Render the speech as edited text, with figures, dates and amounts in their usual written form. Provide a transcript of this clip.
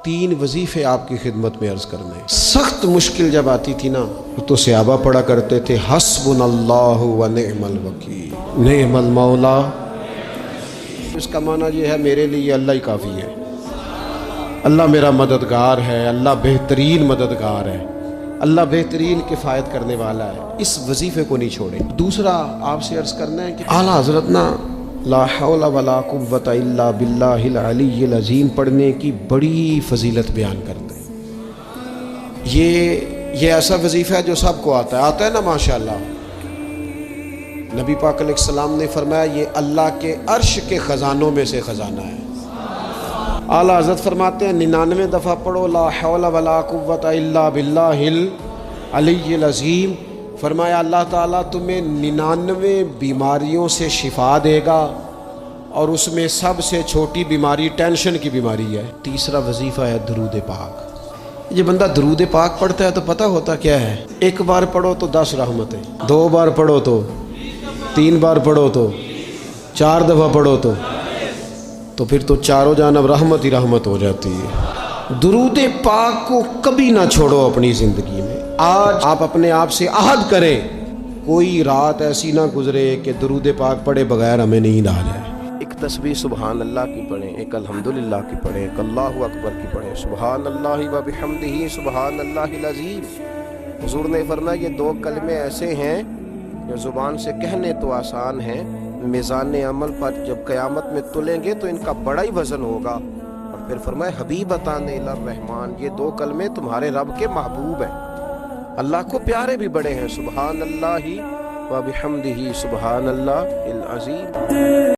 3 وظیفے آپ کی خدمت میں عرض کرنے ہیں۔ سخت مشکل جب آتی تھی نا تو صحابہ پڑھا کرتے تھے حسبنا اللہ و نعم الوکیل، نعم المولا۔ اس کا معنی یہ ہے میرے لیے اللہ ہی کافی ہے، اللہ میرا مددگار ہے، اللہ بہترین مددگار ہے، اللہ بہترین کفایت کرنے والا ہے۔ اس وظیفے کو نہیں چھوڑیں۔ دوسرا آپ سے عرض کرنا ہے کہ اعلیٰ حضرت نا لا حول ولا قوت الا باللہ العلی العظیم پڑھنے کی بڑی فضیلت بیان کرتے ہیں۔ یہ ایسا وظیفہ ہے جو سب کو آتا ہے نا ماشاءاللہ۔ نبی پاک علیہ السلام نے فرمایا یہ اللہ کے عرش کے خزانوں میں سے خزانہ ہے۔ اعلیٰ حضرت فرماتے ہیں 99 دفعہ پڑھو لا حول ولا قوت الا باللہ العلی العظیم، فرمایا اللہ تعالیٰ تمہیں 99 بیماریوں سے شفا دے گا، اور اس میں سب سے چھوٹی بیماری ٹینشن کی بیماری ہے۔ تیسرا وظیفہ ہے درود پاک۔ یہ بندہ درود پاک پڑھتا ہے تو پتہ ہوتا کیا ہے، 1 بار پڑھو تو 10 رحمتیں، 2 بار پڑھو تو 3 بار پڑھو تو 4 دفعہ پڑھو تو پھر تو چاروں جانب رحمت ہی رحمت ہو جاتی ہے۔ درود پاک کو کبھی نہ چھوڑو اپنی زندگی میں۔ آج آپ اپنے آپ سے عہد کریں کوئی رات ایسی نہ گزرے کہ درود پاک پڑھے بغیر ہمیں نیند آ جائے۔ ایک تسبیح سبحان اللہ کی پڑھیں، ایک الحمدللہ کی پڑھیں، ایک اللہ اکبر کی پڑھیں، سبحان اللہ و بحمدہ سبحان اللہ العظیم۔ حضور نے فرمایا یہ 2 کلمے ایسے ہیں جو زبان سے کہنے تو آسان ہیں، میزان عمل پر جب قیامت میں تلیں گے تو ان کا بڑا ہی وزن ہوگا۔ اور پھر فرمایا حبیبتان الی الرحمن، یہ 2 کلمے تمہارے رب کے محبوب ہیں، اللہ کو پیارے بھی بڑے ہیں، سبحان اللہ و بحمدہ سبحان اللہ العظیم۔